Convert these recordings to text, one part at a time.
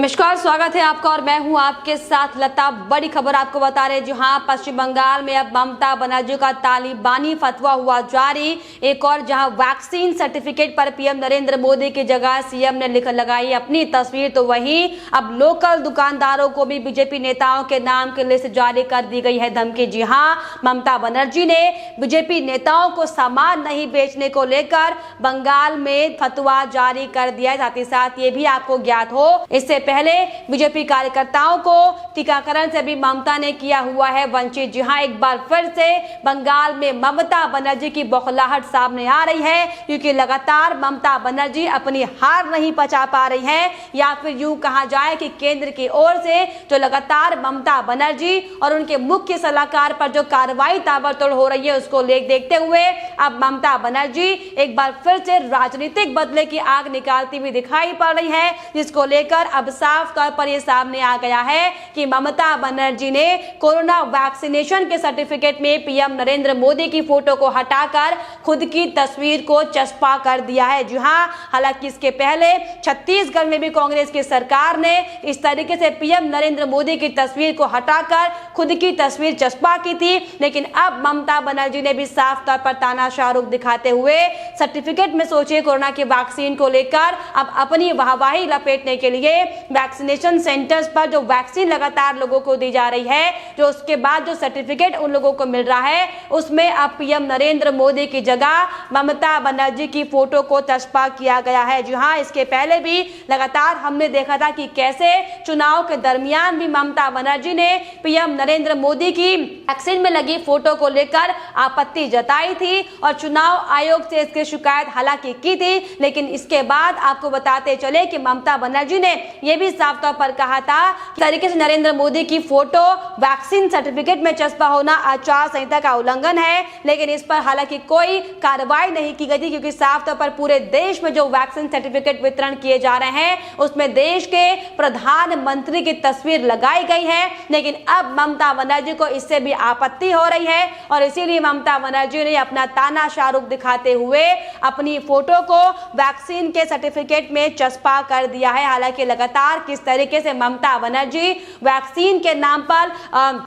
नमस्कार, स्वागत है आपका और मैं हूं आपके साथ लता। बड़ी खबर आपको बता रहे हैं, जहां पश्चिम बंगाल में अब ममता बनर्जी का तालिबानी फतवा हुआ जारी। एक और जहां वैक्सीन सर्टिफिकेट पर पीएम नरेंद्र मोदी की जगह सीएम ने लिख लगाई अपनी तस्वीर, तो वहीं अब लोकल दुकानदारों को भी बीजेपी नेताओं के नाम की लिस्ट जारी कर दी गई है धमकी। जी हां, ममता बनर्जी ने बीजेपी नेताओं को सामान नहीं बेचने को लेकर बंगाल में फतवा जारी कर दिया है। साथ ही साथ ये भी आपको ज्ञात हो, इससे पहले बीजेपी कार्यकर्ताओं को टीकाकरण से भी ममता ने किया हुआ है वंचित। जी हां, एक बार फिर से बंगाल में ममता बनर्जी की बौखलाहट सामने आ रही है, क्योंकि लगातार ममता बनर्जी अपनी हार नहीं पचा पा रही है, या फिर यूं कहा जाए कि केंद्र की ओर से जो लगातार ममता बनर्जी और उनके मुख्य सलाहकार पर जो कार्रवाई ताबड़तोड़ हो रही है, उसको देखते हुए अब ममता बनर्जी एक बार फिर से राजनीतिक बदले की आग निकालती हुई दिखाई पड़ रही है, जिसको लेकर अब साफ तौर पर यह सामने आ गया है कि ममता बनर्जी ने कोरोना वैक्सीनेशन के सर्टिफिकेट में पीएम नरेंद्र मोदी की फोटो को हटाकर खुद की तस्वीर को चस्पा कर दिया है। जी हां, हालांकि इसके पहले छत्तीसगढ़ में भी कांग्रेस की सरकार ने इस तरीके से पीएम नरेंद्र मोदी की तस्वीर को हटाकर खुद की तस्वीर चस्पा की थी, लेकिन अब ममता बनर्जी ने भी साफ तौर पर तानाशाह रुख दिखाते हुए सर्टिफिकेट में सोचिए कोरोना की वैक्सीन को लेकर अब अपनी वाहवाही लपेटने के लिए वैक्सीनेशन सेंटर्स पर जो वैक्सीन लगातार लोगों को दी जा रही है, जो उसके बाद जो सर्टिफिकेट उन लोगों को मिल रहा है, उसमें अब पीएम नरेंद्र मोदी की जगह ममता बनर्जी की फोटो को चस्पा किया गया है। जी हां, इसके पहले भी लगातार हमने देखा था कि कैसे चुनाव के दरमियान भी ममता बनर्जी ने पीएम नरेंद्र मोदी की वैक्सीन में लगी फोटो को लेकर आपत्ति जताई थी और चुनाव आयोग से इसकी शिकायत हालांकि की थी, लेकिन इसके बाद आपको बताते चले कि ममता बनर्जी ने यह भी साफ तौर पर कहा था कि तरीके से नरेंद्र मोदी की फोटो वैक्सीन सर्टिफिकेट में चस्पा होना आचार संहिता का उल्लंघन है, लेकिन इस पर हालांकि कोई कार्रवाई नहीं की गई थी, क्योंकि साफ तौर पर पूरे देश में जो वैक्सीन सर्टिफिकेट वितरण किए जा रहे हैं उसमें देश के प्रधानमंत्री की तस्वीर लगाई गई है। लेकिन अब ममता बनर्जी को इससे भी आपत्ति हो रही है और इसीलिए ममता बनर्जी ने अपना तानाशाह रुख दिखाते हुए अपनी फोटो को वैक्सीन के सर्टिफिकेट में चस्पा कर दिया है। हालांकि लगातार किस तरीके से ममता बनर्जी वैक्सीन के नाम पर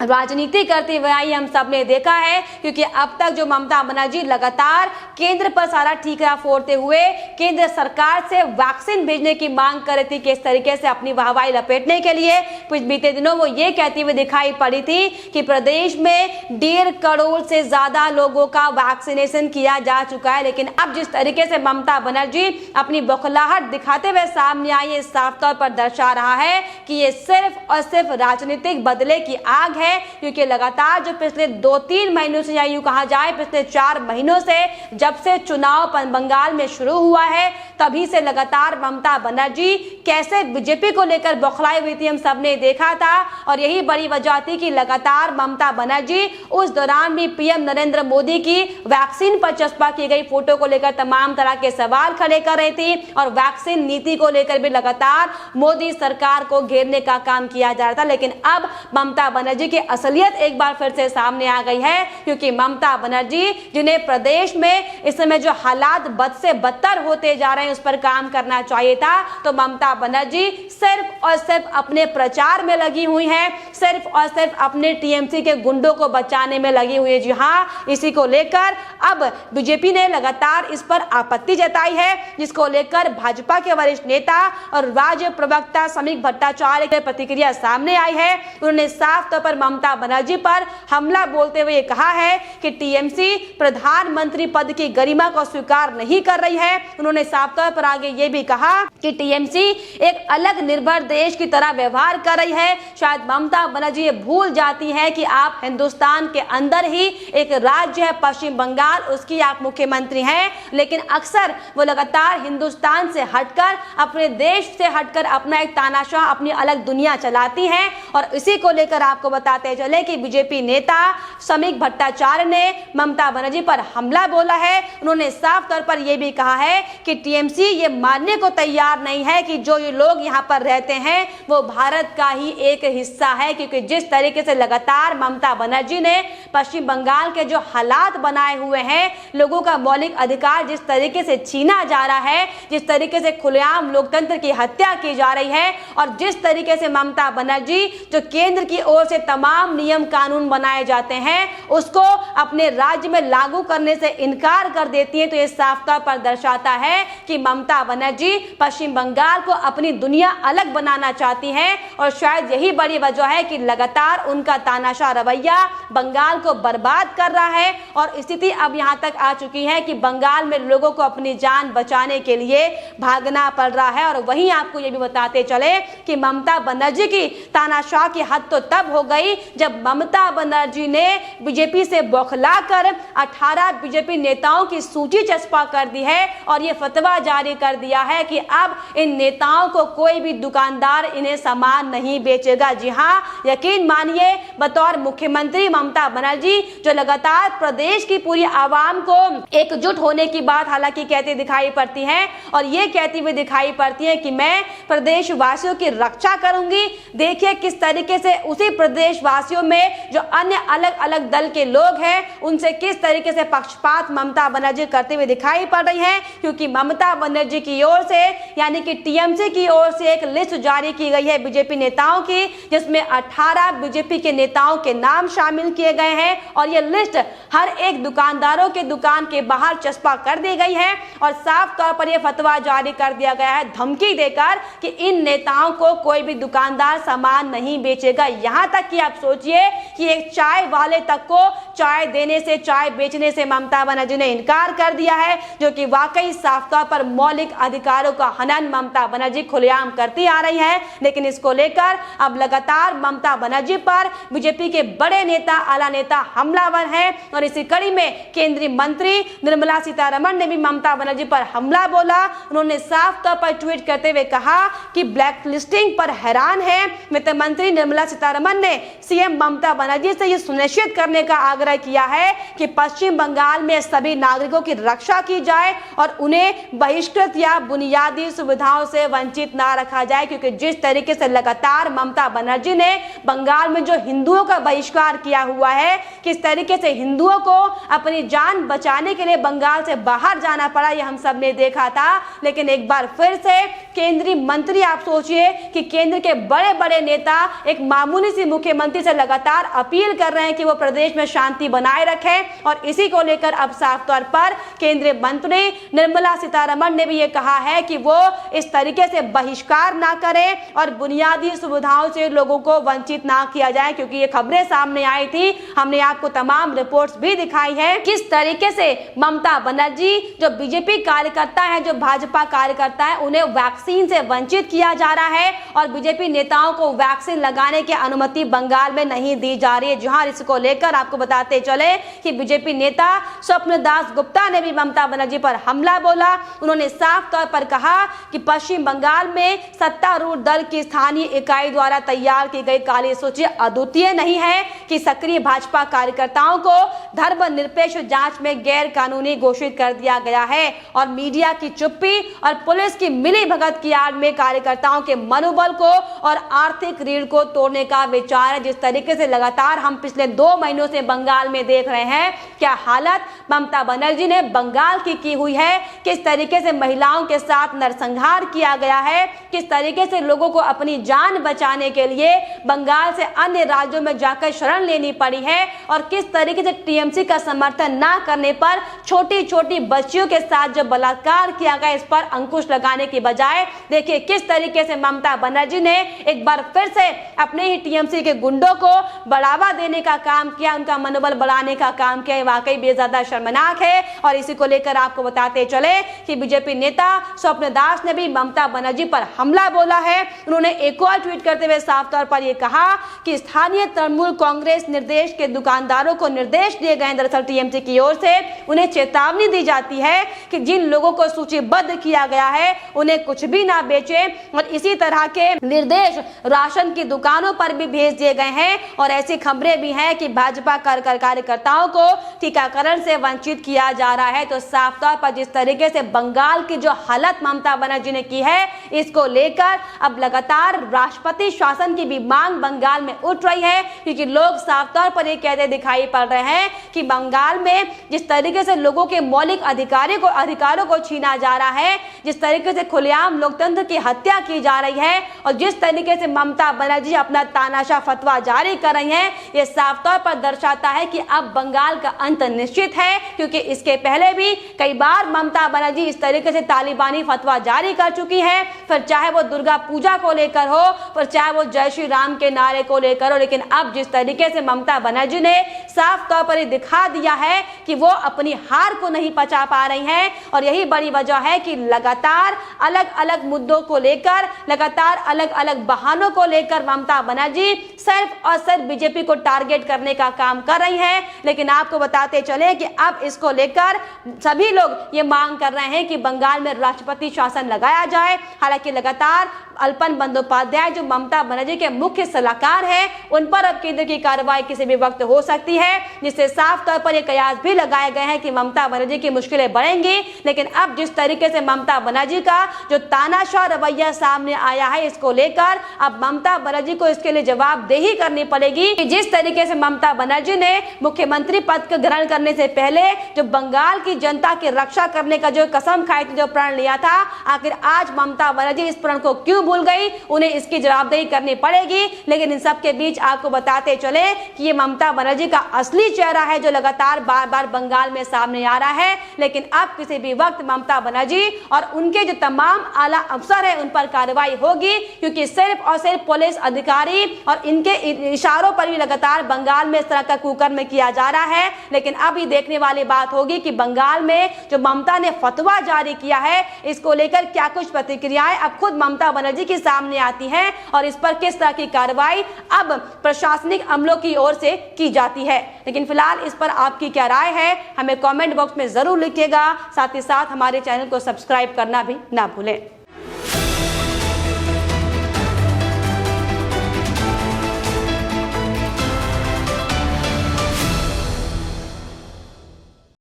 राजनीति करते हुए आई, हम सब ने देखा है, क्योंकि अब तक जो ममता बनर्जी लगातार केंद्र पर सारा ठीकरा फोड़ते हुए केंद्र सरकार से वैक्सीन भेजने की मांग कर रही थी, किस तरीके से अपनी वाहवाही लपेटने के लिए कुछ बीते दिनों वो ये कहती हुई दिखाई पड़ी थी कि प्रदेश में 1.5 करोड़ से ज्यादा लोगों का वैक्सीनेशन किया जा चुका है। लेकिन अब जिस तरीके से ममता बनर्जी अपनी बौखलाहट दिखाते हुए सामने आई है, साफ तौर पर दर्शा रहा है कि ये सिर्फ और सिर्फ राजनीतिक बदले की आग है, क्योंकि लगातार जो पिछले 2-3 महीनों से या यूं कहा जाए पिछले 4 महीनों से जब से चुनाव बंगाल में शुरू हुआ है, तभी से लगातार ममता बनर्जी कैसे बीजेपी को लेकर बौखलाई हुई थी, हम सब ने देखा था। और यही बड़ी वजह थी कि लगातार ममता बनर्जी उस दौरान भी पीएम नरेंद्र मोदी की वैक्सीन पर चस्पा की गई फोटो को लेकर तमाम तरह के सवाल खड़े कर रही थी और वैक्सीन नीति को लेकर भी लगातार मोदी सरकार को घेरने का काम किया जा रहा था। लेकिन अब ममता बनर्जी की असलियत एक बार फिर से सामने आ गई है, क्योंकि ममता बनर्जी जिन्हें प्रदेश में इस समय जो हालात बद से बदतर होते जा रहे हैं उस पर काम करना चाहिए था, तो ममता बनर्जी सिर्फ और सिर्फ अपने प्रचार में लगी हुई है, सिर्फ और सिर्फ अपने टीएमसी के गुंडों को बचाने में लगी हुई है। जी हाँ, इसी को लेकर अब बीजेपी ने लगातार इस पर आपत्ति जताई है, जिसको लेकर भाजपा के वरिष्ठ नेता और राज्य प्रवक्ता समीक भट्टाचार्य की प्रतिक्रिया सामने आई है। उन्होंने साफ तौर पर ममता बनर्जी पर हमला बोलते हुए कहा है कि टीएमसी प्रधानमंत्री पद की गरिमा को स्वीकार नहीं कर रही है। उन्होंने साफ तौर पर आगे ये भी कहा कि टीएमसी एक अलग निर्भर देश की तरह व्यवहार कर रही है। शायद ममता बनर्जी ये भूल जाती है कि आप हिंदुस्तान के अंदर ही एक राज्य है पश्चिम बंगाल, उसकी आप मुख्यमंत्री हैं, लेकिन अक्सर वो लगातार हिंदुस्तान से हटकर अपने देश से हटकर अपना एक तानाशाह अपनी अलग दुनिया चलाती हैं। और इसी को लेकर आपको बताते चले कि बीजेपी नेता समीक भट्टाचार्य ने ममता बनर्जी पर हमला बोला है। उन्होंने साफ तौर पर यह भी कहा है कि टीएमसी ये मानने को तैयार नहीं है कि जो ये लोग यहाँ पर रहते हैं वो भारत का ही एक हिस्सा है, क्योंकि जिस तरीके से लगातार ममता बनर्जी ने पश्चिम बंगाल के जो हालात बनाए हुए हैं, लोगों का मौलिक अधिकार जिस तरीके से छीना जा रहा है, जिस तरीके से खुलेआम लोकतंत्र की हत्या की जा रही गई है। और जिस तरीके से ममता बनर्जी जो केंद्र की ओर से तमाम नियम कानून बनाए जाते हैं उसको अपने राज्य में लागू करने से इनकार कर देती है, तो ये साफ तौर पर दर्शाता है कि ममता बनर्जी पश्चिम बंगाल को अपनी दुनिया अलग बनाना चाहती हैं। और शायद यही बड़ी वजह है कि लगातार उनका तानाशाह रवैया बंगाल को बर्बाद कर रहा है। और स्थिति अब यहाँ तक आ चुकी है कि बंगाल में लोगों को अपनी जान बचाने के लिए भागना पड़ रहा है। और वहीं आपको ये भी बताते चले कि ममता बनर्जी की तानाशाह की हद तो तब हो गई जब ममता बनर्जी ने बीजेपी से बौखलाकर 18 बीजेपी नेताओं की सूची चस्पा कर दी है और ये फतवा जारी कर दिया है कि अब इन नेताओं को कोई भी दुकानदार इन्हें सामान नहीं बेचेगा। जी हाँ, यकीन मानिए बतौर मुख्यमंत्री ममता बनर्जी जो लगातार प्रदेश की पूरी आवाम को एकजुट होने की बात हालांकि कहती दिखाई पड़ती है और ये कहती हुई दिखाई पड़ती है कि मैं प्रदेश वासियों की रक्षा करूंगी। देखिए किस तरीके से उसी प्रदेश वासियों में जो अन्य अलग अलग दल के लोग हैं उनसे किस तरीके से पक्षपात ममता बनर्जी करते हुए दिखाई पड़ रही है, क्योंकि ममता बनर्जी की ओर से यानी कि टीएमसी की ओर से एक लिस्ट जारी की गई है बीजेपी नेताओं की, जिसमें 18 बीजेपी के नेताओं के नाम शामिल किए गए हैं और यह लिस्ट हर एक दुकानदारों के दुकान के बाहर चस्पा कर दी गई है और साफ तौर पर यह फतवा जारी कर दिया गया है धमकी देकर कि इन नेताओं को कोई भी दुकानदार सामान नहीं बेचेगा। यहां तक कि आप सोचिए कि एक चाय वाले तक को चाय देने से, चाय बेचने से ममता बनर्जी ने इनकार कर दिया है, जो कि वाकई साफ तौर पर मौलिक अधिकारों का हनन ममता बनर्जी खुलेआम करती आ रही है। लेकिन इसको लेकर अब लगातार ममता बनर्जी पर बीजेपी के बड़े नेता, आला नेता हमलावर हैं और इसी कड़ी में केंद्रीय मंत्री निर्मला सीतारमण ने भी ममता बनर्जी पर हमला बोला। उन्होंने साफ तौर पर ट्वीट करते हुए कहा कि ब्लैक लिस्टिंग पर हैरान है। वित्त मंत्री निर्मला सीतारमण ने सीएम ममता बनर्जी से यह सुनिश्चित करने का आग्रह किया है कि पश्चिम बंगाल में सभी नागरिकों की रक्षा की जाए और उन्हें बहिष्कृत या बुनियादी सुविधाओं से वंचित ना रखा जाए, क्योंकि जिस तरीके से लगातार ममता बनर्जी ने बंगाल में जो हिंदुओं का बहिष्कार किया हुआ है, किस तरीके से हिंदुओं को अपनी जान बचाने के लिए बंगाल से बाहर जाना पड़ा, यह हम सब ने देखा था। लेकिन एक बार फिर से केंद्रीय मंत्री, आप सोचिए कि केंद्र के बड़े बड़े नेता एक मामूली सी मुख्यमंत्री से लगातार अपील कर रहे हैं कि वो प्रदेश में शांति बनाए रखें और इसी को लेकर अब साफ तौर पर केंद्रीय मंत्री निर्मला सीतारमण ने भी ये कहा है कि वो इस तरीके से बहिष्कार ना करें और बुनियादी सुविधाओं से लोगों को वंचित ना किया जाए, क्योंकि ये खबरें सामने आई थी, हमने आपको तमाम रिपोर्ट्स भी दिखाई है किस तरीके से ममता बनर्जी जो बीजेपी कार्यकर्ता है, जो भाजपा कार्यकर्ता है, उन्हें वैक्सीन से वंचित किया जा रहा है और बीजेपी नेताओं को वैक्सीन लगाने की अनुमति बंगाल में नहीं दी जा रही है। जहां इसको लेकर आपको बताते चले कि बीजेपी नेता स्वप्न दास गुप्ता ने भी ममता बनर्जी पर हमला बोला। उन्होंने साफ तौर पर कहा कि पश्चिम बंगाल में सत्तारूढ़ दल की स्थानीय इकाई द्वारा तैयार की गई काली सूची अद्वितीय नहीं है कि सक्रिय भाजपा कार्यकर्ताओं को धर्मनिरपेक्ष जांच में गैर कानूनी घोषित कर दिया गया है और मीडिया की चुप्पी और पुलिस की मिली भगत की आड़ में कार्यकर्ताओं के मनोबल को और आर्थिक रीढ़ को तोड़ने का विचार है। जिस तरीके से लगातार हम पिछले 2 महीनों से बंगाल में देख रहे हैं क्या हालत ममता बनर्जी ने बंगाल की हुई है, किस तरीके से महिलाओं के साथ नरसंहार किया गया है, किस तरीके से लोगों को अपनी जान बचाने के लिए बंगाल से अन्य राज्यों में जाकर शरण लेनी पड़ी है और किस तरीके से टीएमसी का समर्थन ना करने पर छोटी छोटी बच्चियों के साथ जो बलात्कार किया गया, इस पर अंकुश लगाने की बजाय देखिए किस तरीके से ममता बनर्जी ने एक बार फिर से अपने ही टीएमसी के गुंडों को बढ़ावा देने का काम किया, उनका मनोबल बढ़ाने का काम किया। वाकई बेहद शर्मनाक है और इसी को लेकर आपको बताते चले कि बीजेपी नेता स्वप्न दास ने भी ममता बनर्जी पर हमला बोला है। उन्होंने एक और ट्वीट करते हुए साफ तौर पर यह कहा कि स्थानीय तृणमूल कांग्रेस निर्देश के दुकानदारों को निर्देश दिए गए। दरअसल टीएमसी की ओर से उन्हें चेतावनी दी जाती है कि जिन लोगों को सूचीबद्ध किया गया है उन्हें कुछ भी ना बेचे और इसी तरह के निर्देश राशन की दुकानों पर भी भेज दिए गए हैं और ऐसी खबरें भी हैं कि भाजपा कार्यकर्ता कार्यकर्ताओं को टीकाकरण से वंचित किया जा रहा है। तो साफ तौर पर जिस तरीके से बंगाल की जो हालत ममता बनर्जी ने की है, इसको लेकर अब लगातार राष्ट्रपति शासन की भी मांग बंगाल में उठ रही है, क्योंकि लोग साफ तौर पर ये कहते दिखाई पड़ रहे हैं कि बंगाल में जिस तरीके से लोगों के मौलिक अधिकारों को छीना जा रहा है, जिस तरीके से खुलेआम लोकतंत्र की हत्या की जा रही है और जिस तरीके से ममता बनर्जी अपना तानाशाह फतवा जारी कर रही हैं, ये साफ तौर पर दर्शाता है कि अब बंगाल का अंत निश्चित है। क्योंकि इसके पहले भी कई बार ममता बनर्जी इस तरीके से तालिबानी फतवा जारी कर चुकी है, फिर चाहे वो दुर्गा पूजा को लेकर हो, फिर चाहे वो जय श्री राम के नारे को लेकर हो। लेकिन अब जिस तरीके से ममता बनर्जी ने साफ तौर पर दिखा दिया है कि वो अपनी हार को नहीं पचा पा रही हैं, और यही बड़ी वजह है कि लगातार अलग अलग मुद्दों को लेकर, लगातार अलग अलग बहानों को लेकर ममता बनर्जी सिर्फ और सिर्फ बीजेपी को टारगेट करने का काम कर रही है। लेकिन आपको बताते चले कि अब इसको लेकर सभी लोग ये मांग कर रहे हैं कि बंगाल में राष्ट्रपति शासन लगाया जाए। हालांकि लगातार अल्पन बंदोपाध्याय जो ममता बनर्जी के मुख्य सलाहकार हैं, उन पर अब केंद्र की कार्रवाई किसी भी वक्त हो सकती है, जिससे साफ तौर पर ये कयास भी लगाए गए हैं कि ममता बनर्जी की मुश्किलें बढ़ेंगी। लेकिन अब जिस तरीके से ममता बनर्जी का जो तानाशाह रवैया सामने आया है, इसको लेकर अब ममता बनर्जी को इसके लिए जवाबदेही करनी पड़ेगी कि जिस तरीके से ममता बनर्जी ने मुख्यमंत्री पद का ग्रहण करने से पहले जो बंगाल की जनता की रक्षा करने का जो कसम खाई थी, जो प्रण लिया था, आखिर आज ममता बनर्जी इस प्रण को क्यों भूल गई, उन्हें इसकी जवाबदेही करनी पड़ेगी। लेकिन इन सब के बीच आपको बताते चले कि ये ममता बनर्जी का असली चेहरा है जो लगातार बार बार बंगाल में सामने आ रहा है। लेकिन अब किसी भी वक्त ममता बनर्जी और उनके जो तमाम आला अफसर है उन पर कार्रवाई होगी, क्योंकि सिर्फ और सिर्फ पुलिस अधिकारी और इनके इशारों पर भी लगातार बंगाल में इस तरह का कुकर्म किया जा रहा है। लेकिन अब ये देखने वाली बात होगी कि बंगाल में जो ममता ने फतवा जारी किया है, इसको लेकर क्या कुछ प्रतिक्रियाएं अब खुद ममता बनर्जी के सामने आती हैं और इस पर किस तरह की कार्रवाई अब प्रशासनिक अमलों की ओर से की जाती है। लेकिन फिलहाल इस पर आपकी क्या राय है, हमें कमेंट बॉक्स में जरूर लिखिएगा। साथ ही साथ हमारे चैनल को सब्सक्राइब करना भी ना भूलें।